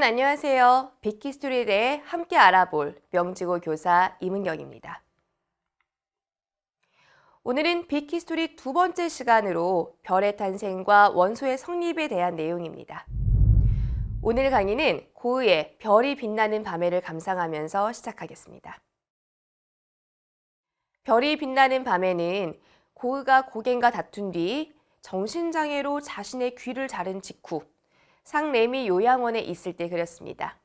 안녕하세요. 빅히스토리에 대해 함께 알아볼 명지고 교사 이문경입니다. 오늘은 빅히스토리 두 번째 시간으로 별의 탄생과 원소의 성립에 대한 내용입니다. 오늘 강의는 고흐의 별이 빛나는 밤에를 감상하면서 시작하겠습니다. 별이 빛나는 밤에는 고흐가 고갱과 다툰 뒤 정신장애로 자신의 귀를 자른 직후 상레미 요양원에 있을 때 그렸습니다.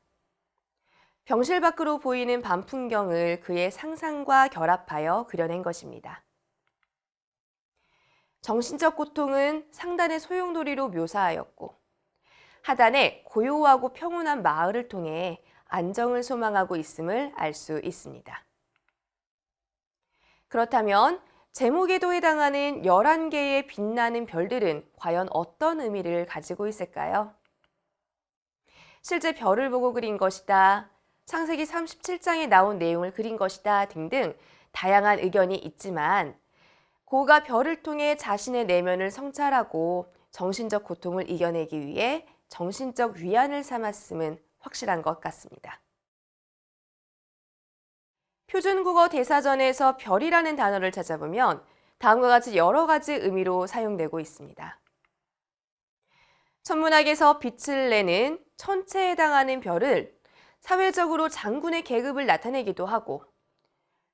병실 밖으로 보이는 밤 풍경을 그의 상상과 결합하여 그려낸 것입니다. 정신적 고통은 상단의 소용돌이로 묘사하였고 하단의 고요하고 평온한 마을을 통해 안정을 소망하고 있음을 알 수 있습니다. 그렇다면 제목에도 해당하는 11개의 빛나는 별들은 과연 어떤 의미를 가지고 있을까요? 실제 별을 보고 그린 것이다, 창세기 37장에 나온 내용을 그린 것이다 등등 다양한 의견이 있지만 고흐가 별을 통해 자신의 내면을 성찰하고 정신적 고통을 이겨내기 위해 정신적 위안을 삼았음은 확실한 것 같습니다. 표준국어 대사전에서 별이라는 단어를 찾아보면 다음과 같이 여러 가지 의미로 사용되고 있습니다. 천문학에서 빛을 내는 천체에 해당하는 별을 사회적으로 장군의 계급을 나타내기도 하고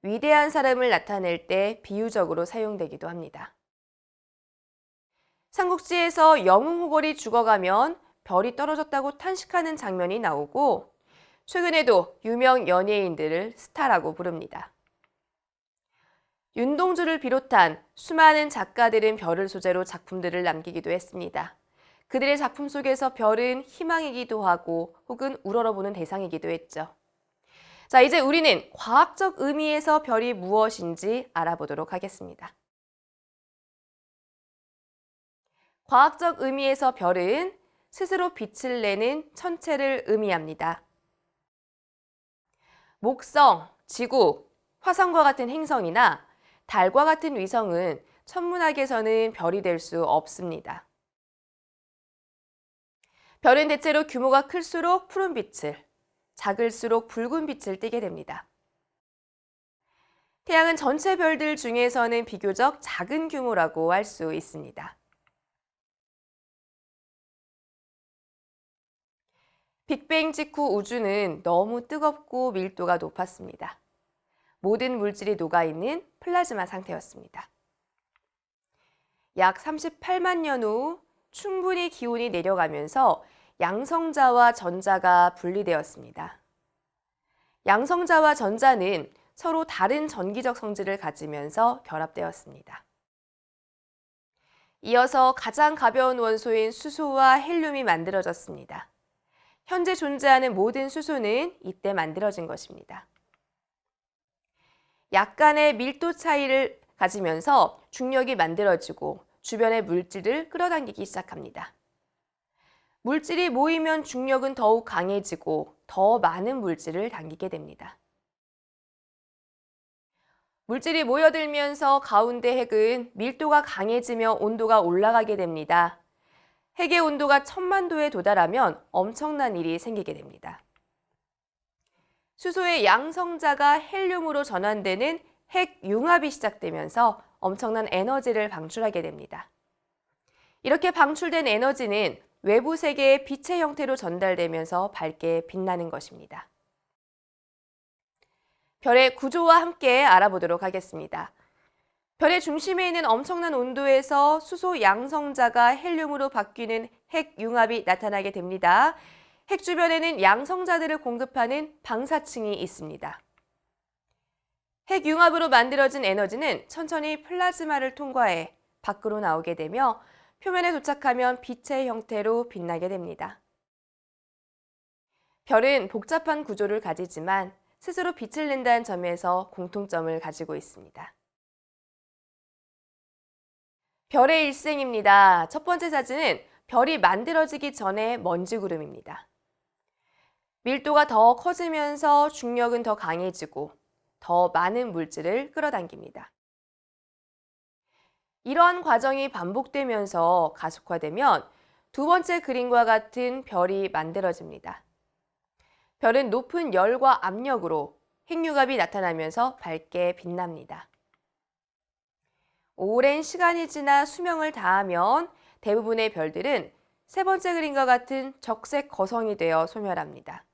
위대한 사람을 나타낼 때 비유적으로 사용되기도 합니다. 삼국지에서 영웅호걸이 죽어가면 별이 떨어졌다고 탄식하는 장면이 나오고 최근에도 유명 연예인들을 스타라고 부릅니다. 윤동주를 비롯한 수많은 작가들은 별을 소재로 작품들을 남기기도 했습니다. 그들의 작품 속에서 별은 희망이기도 하고 혹은 우러러보는 대상이기도 했죠. 자, 이제 우리는 과학적 의미에서 별이 무엇인지 알아보도록 하겠습니다. 과학적 의미에서 별은 스스로 빛을 내는 천체를 의미합니다. 목성, 지구, 화성과 같은 행성이나 달과 같은 위성은 천문학에서는 별이 될 수 없습니다. 별은 대체로 규모가 클수록 푸른 빛을, 작을수록 붉은 빛을 띠게 됩니다. 태양은 전체 별들 중에서는 비교적 작은 규모라고 할 수 있습니다. 빅뱅 직후 우주는 너무 뜨겁고 밀도가 높았습니다. 모든 물질이 녹아있는 플라즈마 상태였습니다. 약 38만 년 후 충분히 기온이 내려가면서 양성자와 전자가 분리되었습니다. 양성자와 전자는 서로 다른 전기적 성질을 가지면서 결합되었습니다. 이어서 가장 가벼운 원소인 수소와 헬륨이 만들어졌습니다. 현재 존재하는 모든 수소는 이때 만들어진 것입니다. 약간의 밀도 차이를 가지면서 중력이 만들어지고 주변의 물질을 끌어당기기 시작합니다. 물질이 모이면 중력은 더욱 강해지고 더 많은 물질을 당기게 됩니다. 물질이 모여들면서 가운데 핵은 밀도가 강해지며 온도가 올라가게 됩니다. 핵의 온도가 1000만 도에 도달하면 엄청난 일이 생기게 됩니다. 수소의 양성자가 헬륨으로 전환되는 핵융합이 시작되면서 엄청난 에너지를 방출하게 됩니다. 이렇게 방출된 에너지는 외부 세계의 빛의 형태로 전달되면서 밝게 빛나는 것입니다. 별의 구조와 함께 알아보도록 하겠습니다. 별의 중심에 있는 엄청난 온도에서 수소 양성자가 헬륨으로 바뀌는 핵융합이 나타나게 됩니다. 핵 주변에는 양성자들을 공급하는 방사층이 있습니다. 핵융합으로 만들어진 에너지는 천천히 플라즈마를 통과해 밖으로 나오게 되며 표면에 도착하면 빛의 형태로 빛나게 됩니다. 별은 복잡한 구조를 가지지만 스스로 빛을 낸다는 점에서 공통점을 가지고 있습니다. 별의 일생입니다. 첫 번째 사진은 별이 만들어지기 전의 먼지 구름입니다. 밀도가 더 커지면서 중력은 더 강해지고 더 많은 물질을 끌어당깁니다. 이러한 과정이 반복되면서 가속화되면 두 번째 그림과 같은 별이 만들어집니다. 별은 높은 열과 압력으로 핵융합이 나타나면서 밝게 빛납니다. 오랜 시간이 지나 수명을 다하면 대부분의 별들은 세 번째 그림과 같은 적색 거성이 되어 소멸합니다.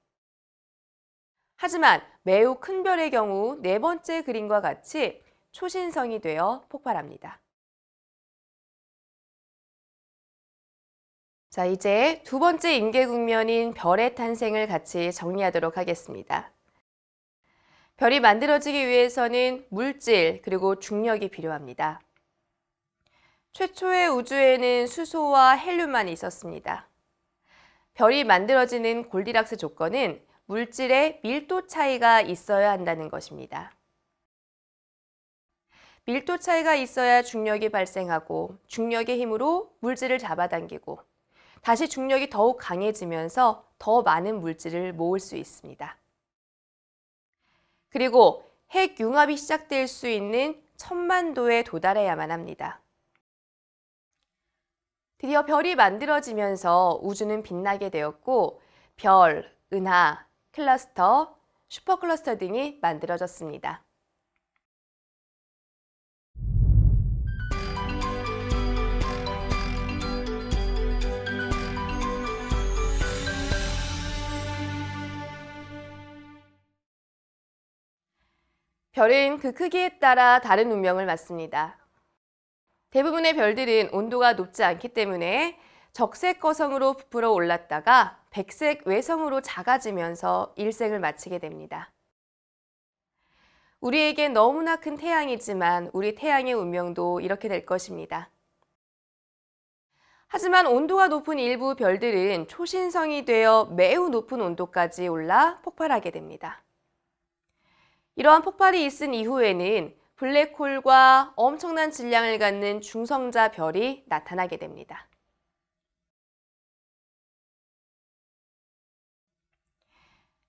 하지만 매우 큰 별의 경우 네 번째 그림과 같이 초신성이 되어 폭발합니다. 자, 이제 두 번째 임계 국면인 별의 탄생을 같이 정리하도록 하겠습니다. 별이 만들어지기 위해서는 물질 그리고 중력이 필요합니다. 최초의 우주에는 수소와 헬륨만 있었습니다. 별이 만들어지는 골디락스 조건은 물질의 밀도 차이가 있어야 한다는 것입니다. 밀도 차이가 있어야 중력이 발생하고 중력의 힘으로 물질을 잡아당기고 다시 중력이 더욱 강해지면서 더 많은 물질을 모을 수 있습니다. 그리고 핵융합이 시작될 수 있는 1000만도에 도달해야만 합니다. 드디어 별이 만들어지면서 우주는 빛나게 되었고 별, 은하, 클러스터, 슈퍼클러스터 등이 만들어졌습니다. 별은 그 크기에 따라 다른 운명을 맞습니다. 대부분의 별들은 온도가 높지 않기 때문에 적색 거성으로 부풀어 올랐다가 백색 외성으로 작아지면서 일생을 마치게 됩니다. 우리에겐 너무나 큰 태양이지만 우리 태양의 운명도 이렇게 될 것입니다. 하지만 온도가 높은 일부 별들은 초신성이 되어 매우 높은 온도까지 올라 폭발하게 됩니다. 이러한 폭발이 있은 이후에는 블랙홀과 엄청난 질량을 갖는 중성자 별이 나타나게 됩니다.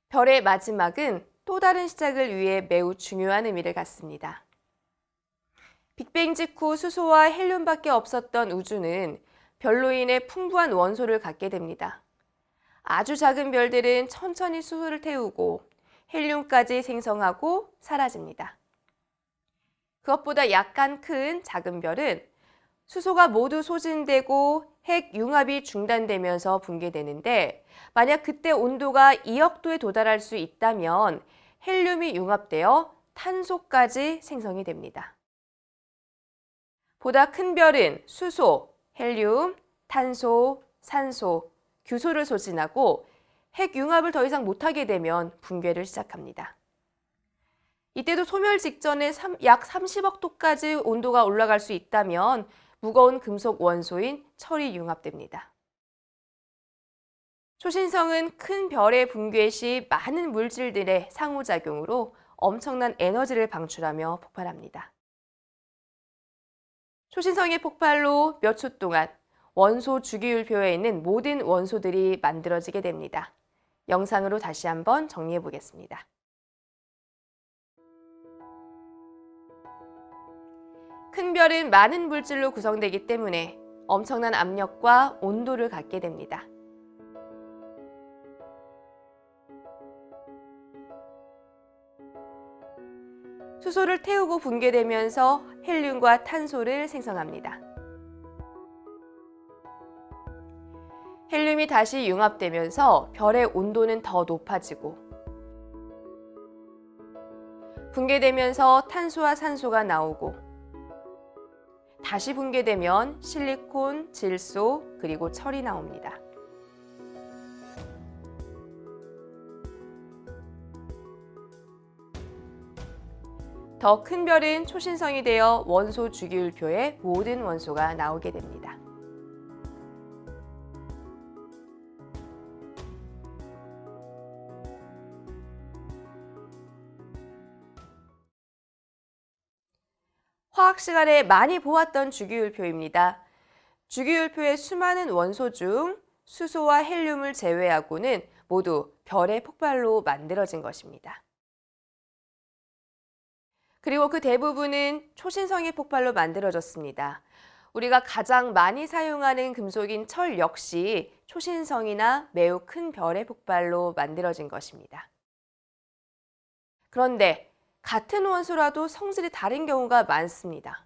별의 마지막은 또 다른 시작을 위해 매우 중요한 의미를 갖습니다. 빅뱅 직후 수소와 헬륨밖에 없었던 우주는 별로 인해 풍부한 원소를 갖게 됩니다. 아주 작은 별들은 천천히 수소를 태우고 헬륨까지 생성하고 사라집니다. 그것보다 약간 큰 작은 별은 수소가 모두 소진되고 핵융합이 중단되면서 붕괴되는데 만약 그때 온도가 2억 도에 도달할 수 있다면 헬륨이 융합되어 탄소까지 생성이 됩니다. 보다 큰 별은 수소, 헬륨, 탄소, 산소, 규소를 소진하고 핵융합을 더 이상 못하게 되면 붕괴를 시작합니다. 이때도 소멸 직전에 약 30억 도까지 온도가 올라갈 수 있다면 무거운 금속 원소인 철이 융합됩니다. 초신성은 큰 별의 붕괴 시 많은 물질들의 상호작용으로 엄청난 에너지를 방출하며 폭발합니다. 초신성의 폭발로 몇 초 동안 원소 주기율표에 있는 모든 원소들이 만들어지게 됩니다. 영상으로 다시 한번 정리해 보겠습니다. 큰 별은 많은 물질로 구성되기 때문에 엄청난 압력과 온도를 갖게 됩니다. 수소를 태우고 붕괴되면서 헬륨과 탄소를 생성합니다. 헬륨이 다시 융합되면서 별의 온도는 더 높아지고 붕괴되면서 탄소와 산소가 나오고 다시 붕괴되면 실리콘, 질소, 그리고 철이 나옵니다. 더 큰 별은 초신성이 되어 원소 주기율표에 모든 원소가 나오게 됩니다. 화학 시간에 많이 보았던 주기율표입니다. 주기율표의 수많은 원소 중 수소와 헬륨을 제외하고는 모두 별의 폭발로 만들어진 것입니다. 그리고 그 대부분은 초신성의 폭발로 만들어졌습니다. 우리가 가장 많이 사용하는 금속인 철 역시 초신성이나 매우 큰 별의 폭발로 만들어진 것입니다. 그런데 같은 원소라도 성질이 다른 경우가 많습니다.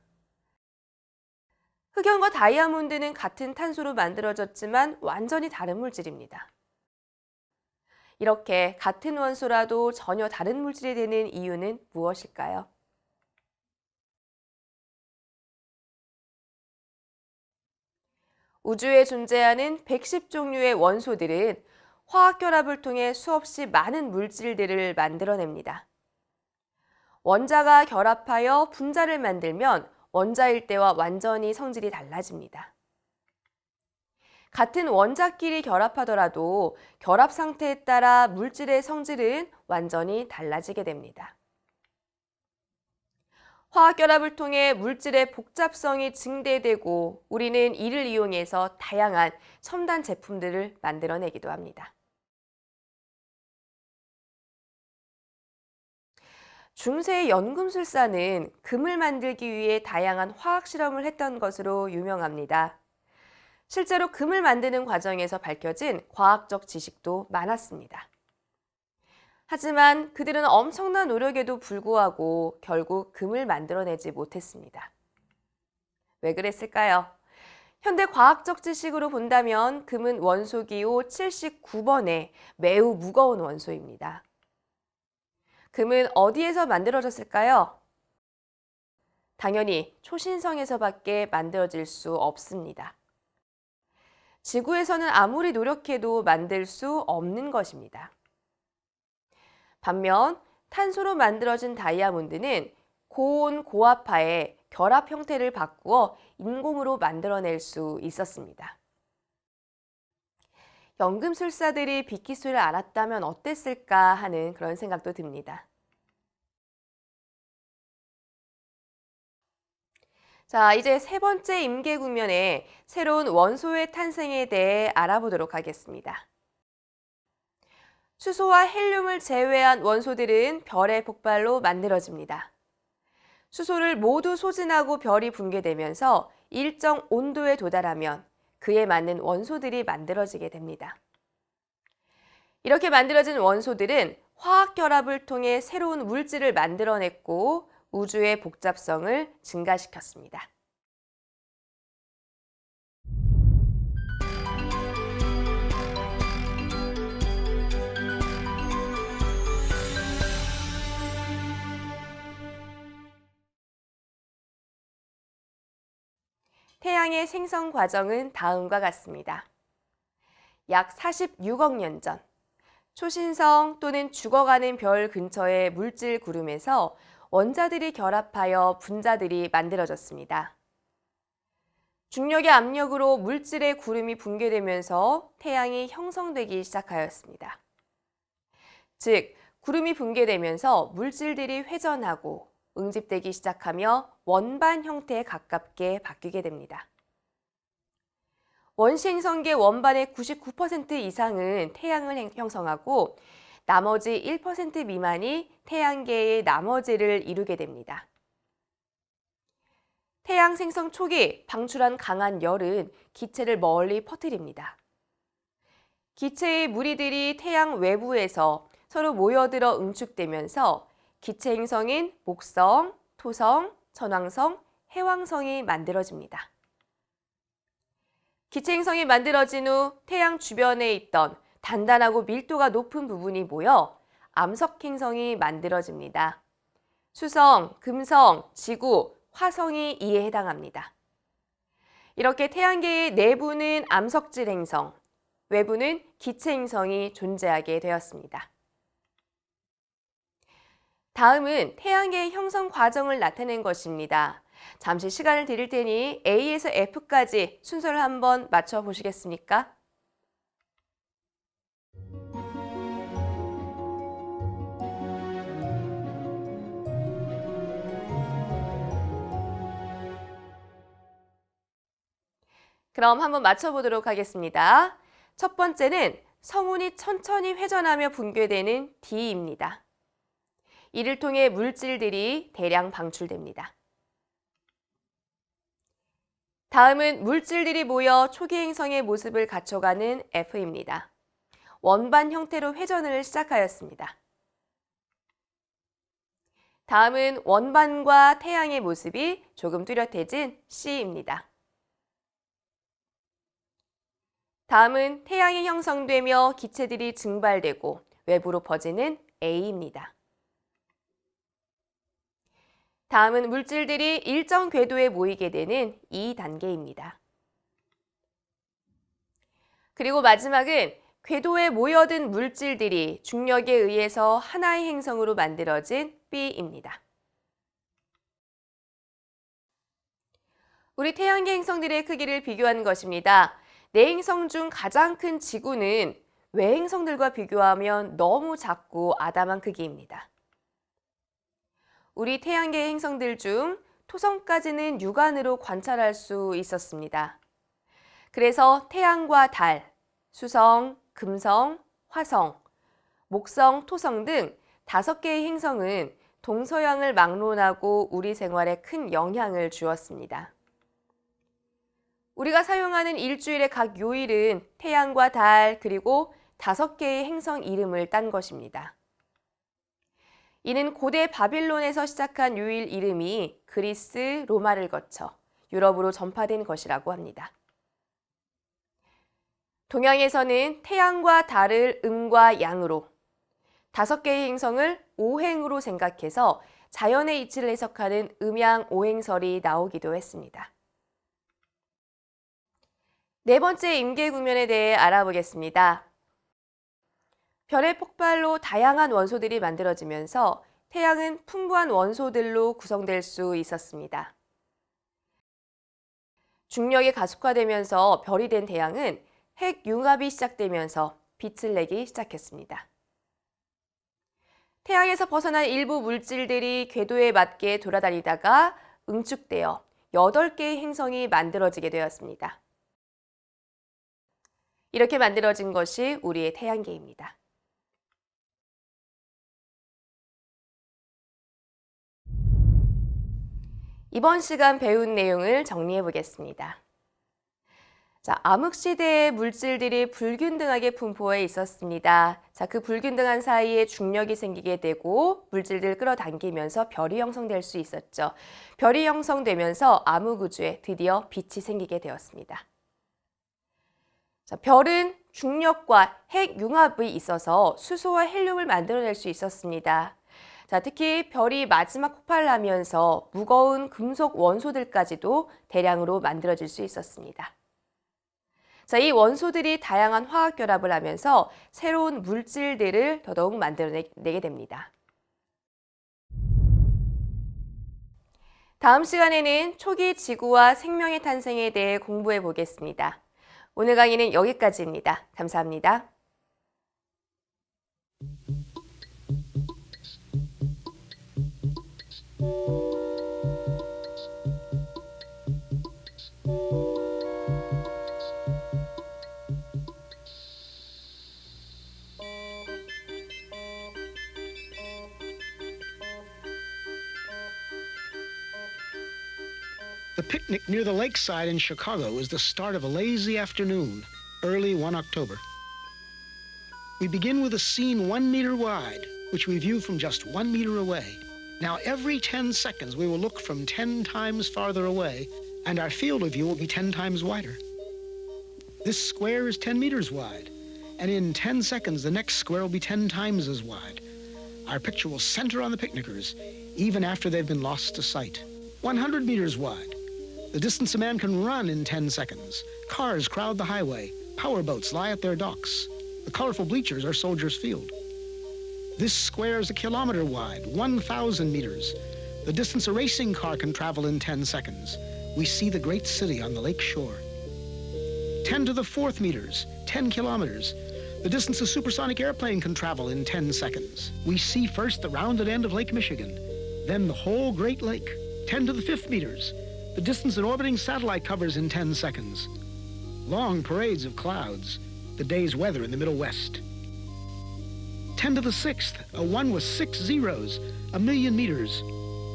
흑연과 다이아몬드는 같은 탄소로 만들어졌지만 완전히 다른 물질입니다. 이렇게 같은 원소라도 전혀 다른 물질이 되는 이유는 무엇일까요? 우주에 존재하는 110종류의 원소들은 화학결합을 통해 수없이 많은 물질들을 만들어냅니다. 원자가 결합하여 분자를 만들면 원자일 때와 완전히 성질이 달라집니다. 같은 원자끼리 결합하더라도 결합 상태에 따라 물질의 성질은 완전히 달라지게 됩니다. 화학결합을 통해 물질의 복잡성이 증대되고 우리는 이를 이용해서 다양한 첨단 제품들을 만들어내기도 합니다. 중세의 연금술사는 금을 만들기 위해 다양한 화학 실험을 했던 것으로 유명합니다. 실제로 금을 만드는 과정에서 밝혀진 과학적 지식도 많았습니다. 하지만 그들은 엄청난 노력에도 불구하고 결국 금을 만들어내지 못했습니다. 왜 그랬을까요? 현대 과학적 지식으로 본다면 금은 원소기호 79번의 매우 무거운 원소입니다. 금은 어디에서 만들어졌을까요? 당연히 초신성에서밖에 만들어질 수 없습니다. 지구에서는 아무리 노력해도 만들 수 없는 것입니다. 반면 탄소로 만들어진 다이아몬드는 고온 고압하에 결합 형태를 바꾸어 인공으로 만들어낼 수 있었습니다. 연금술사들이 빛기술을 알았다면 어땠을까 하는 그런 생각도 듭니다. 자, 이제 세 번째 임계 국면의 새로운 원소의 탄생에 대해 알아보도록 하겠습니다. 수소와 헬륨을 제외한 원소들은 별의 폭발로 만들어집니다. 수소를 모두 소진하고 별이 붕괴되면서 일정 온도에 도달하면 그에 맞는 원소들이 만들어지게 됩니다. 이렇게 만들어진 원소들은 화학 결합을 통해 새로운 물질을 만들어냈고 우주의 복잡성을 증가시켰습니다. 태양의 생성 과정은 다음과 같습니다. 약 46억 년 전, 초신성 또는 죽어가는 별 근처의 물질 구름에서 원자들이 결합하여 분자들이 만들어졌습니다. 중력의 압력으로 물질의 구름이 붕괴되면서 태양이 형성되기 시작하였습니다. 즉, 구름이 붕괴되면서 물질들이 회전하고 응집되기 시작하며 원반 형태에 가깝게 바뀌게 됩니다. 원시행성계 원반의 99% 이상은 태양을 형성하고 나머지 1% 미만이 태양계의 나머지를 이루게 됩니다. 태양 생성 초기 방출한 강한 열은 기체를 멀리 퍼뜨립니다. 기체의 무리들이 태양 외부에서 서로 모여들어 응축되면서 기체 행성인 목성, 토성, 천왕성, 해왕성이 만들어집니다. 기체 행성이 만들어진 후 태양 주변에 있던 단단하고 밀도가 높은 부분이 모여 암석 행성이 만들어집니다. 수성, 금성, 지구, 화성이 이에 해당합니다. 이렇게 태양계의 내부는 암석질 행성, 외부는 기체 행성이 존재하게 되었습니다. 다음은 태양계의 형성 과정을 나타낸 것입니다. 잠시 시간을 드릴 테니 A에서 F까지 순서를 한번 맞춰보시겠습니까? 그럼 한번 맞춰보도록 하겠습니다. 첫 번째는 성운이 천천히 회전하며 붕괴되는 D입니다. 이를 통해 물질들이 대량 방출됩니다. 다음은 물질들이 모여 초기 행성의 모습을 갖춰가는 F입니다. 원반 형태로 회전을 시작하였습니다. 다음은 원반과 태양의 모습이 조금 뚜렷해진 C입니다. 다음은 태양이 형성되며 기체들이 증발되고 외부로 퍼지는 A입니다. 다음은 물질들이 일정 궤도에 모이게 되는 2단계입니다. 그리고 마지막은 궤도에 모여든 물질들이 중력에 의해서 하나의 행성으로 만들어진 B입니다. 우리 태양계 행성들의 크기를 비교한 것입니다. 네 행성 중 가장 큰 지구는 외행성들과 비교하면 너무 작고 아담한 크기입니다. 우리 태양계 행성들 중 토성까지는 육안으로 관찰할 수 있었습니다. 그래서 태양과 달, 수성, 금성, 화성, 목성, 토성 등 5개의 행성은 동서양을 막론하고 우리 생활에 큰 영향을 주었습니다. 우리가 사용하는 일주일의 각 요일은 태양과 달 그리고 5개의 행성 이름을 딴 것입니다. 이는 고대 바빌론에서 시작한 요일 이름이 그리스, 로마를 거쳐 유럽으로 전파된 것이라고 합니다. 동양에서는 태양과 달을 음과 양으로, 5개의 행성을 오행으로 생각해서 자연의 이치를 해석하는 음양 오행설이 나오기도 했습니다. 네 번째 임계 국면에 대해 알아보겠습니다. 별의 폭발로 다양한 원소들이 만들어지면서 태양은 풍부한 원소들로 구성될 수 있었습니다. 중력이 가속화되면서 별이 된 태양은 핵융합이 시작되면서 빛을 내기 시작했습니다. 태양에서 벗어난 일부 물질들이 궤도에 맞게 돌아다니다가 응축되어 8개의 행성이 만들어지게 되었습니다. 이렇게 만들어진 것이 우리의 태양계입니다. 이번 시간 배운 내용을 정리해 보겠습니다. 암흑시대의 물질들이 불균등하게 분포해 있었습니다. 그 불균등한 사이에 중력이 생기게 되고 물질들을 끌어당기면서 별이 형성될 수 있었죠. 별이 형성되면서 암흑우주에 드디어 빛이 생기게 되었습니다. 별은 중력과 핵융합이 있어서 수소와 헬륨을 만들어낼 수 있었습니다. 특히 별이 마지막 폭발을 하면서 무거운 금속 원소들까지도 대량으로 만들어질 수 있었습니다. 이 원소들이 다양한 화학 결합을 하면서 새로운 물질들을 더더욱 만들어내게 됩니다. 다음 시간에는 초기 지구와 생명의 탄생에 대해 공부해 보겠습니다. 오늘 강의는 여기까지입니다. 감사합니다. The picnic near the lakeside in Chicago is the start of a lazy afternoon, early one October. We begin with a scene 1 meter wide, which we view from just 1 meter away. Now, every 10 seconds, we will look from 10 times farther away, and our field of view will be 10 times wider. This square is 10 meters wide, and in 10 seconds, the next square will be 10 times as wide. Our picture will center on the picnickers, even after they've been lost to sight. 100 meters wide. The distance a man can run in 10 seconds. Cars crowd the highway. Powerboats lie at their docks. The colorful bleachers are Soldiers Field. This square is 1 kilometer wide, 1,000 meters. The distance a racing car can travel in 10 seconds. We see the great city on the lake shore. 10 to the 4th meters, 10 kilometers. The distance a supersonic airplane can travel in 10 seconds. We see first the rounded end of Lake Michigan, then the whole Great Lake. 10 to the 5th meters, the distance an orbiting satellite covers in 10 seconds. Long parades of clouds, the day's weather in the Middle West. 10 to the 6th, a 1 with 6 zeros, 1 million meters.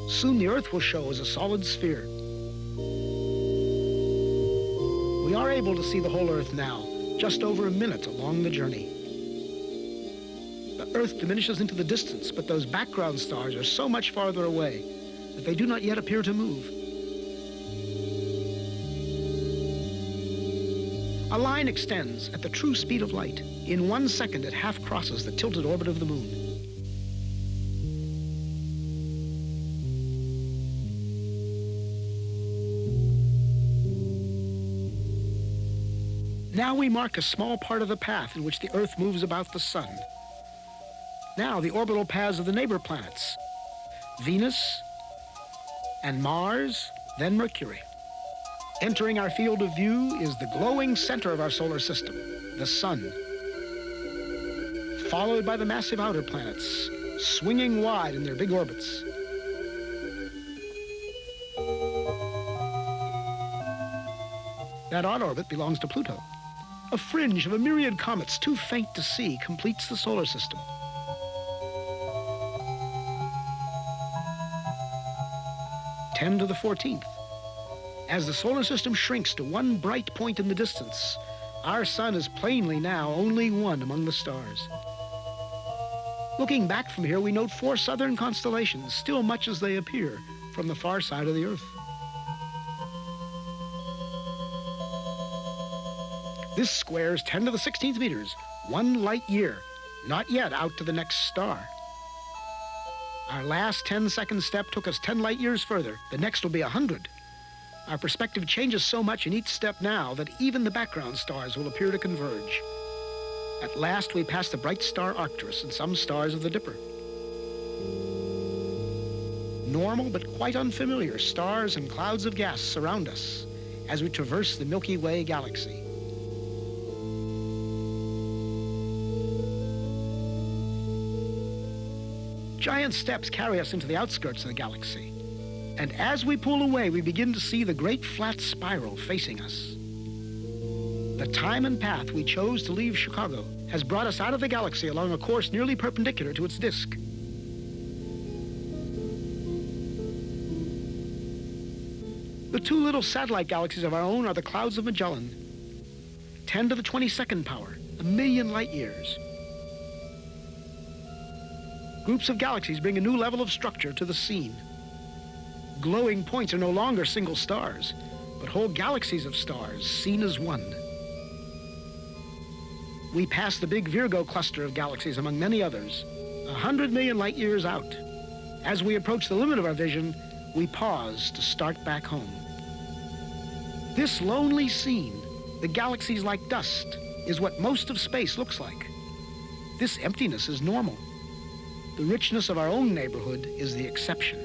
Soon the Earth will show as a solid sphere. We are able to see the whole Earth now, just over a minute along the journey. The Earth diminishes into the distance, but those background stars are so much farther away that they do not yet appear to move. A line extends at the true speed of light. In 1 second, it half crosses the tilted orbit of the moon. Now we mark a small part of the path in which the Earth moves about the sun. Now the orbital paths of the neighbor planets, Venus and Mars, then Mercury. Entering our field of view is the glowing center of our solar system, the sun, followed by the massive outer planets, swinging wide in their big orbits. That odd orbit belongs to Pluto. A fringe of a myriad comets too faint to see completes the solar system. Ten to the 14th. As the solar system shrinks to one bright point in the distance, our sun is plainly now only one among the stars. Looking back from here, we note 4 southern constellations, still much as they appear from the far side of the Earth. This squares 10 to the 16th meters, 1 light year, not yet out to the next star. Our last 10-second step took us 10 light years further. The next will be 100. Our perspective changes so much in each step now that even the background stars will appear to converge. At last, we pass the bright star Arcturus and some stars of the Dipper. Normal but quite unfamiliar stars and clouds of gas surround us as we traverse the Milky Way galaxy. Giant steps carry us into the outskirts of the galaxy. And as we pull away, we begin to see the great flat spiral facing us. The time and path we chose to leave Chicago has brought us out of the galaxy along a course nearly perpendicular to its disk. The 2 little satellite galaxies of our own are the Clouds of Magellan. 10 to the 22nd power, 1,000,000 light years. Groups of galaxies bring a new level of structure to the scene. Glowing points are no longer single stars, but whole galaxies of stars seen as one. We pass the big Virgo cluster of galaxies among many others, 100 million light years out. As we approach the limit of our vision, we pause to start back home. This lonely scene, the galaxies like dust, is what most of space looks like. This emptiness is normal. The richness of our own neighborhood is the exception.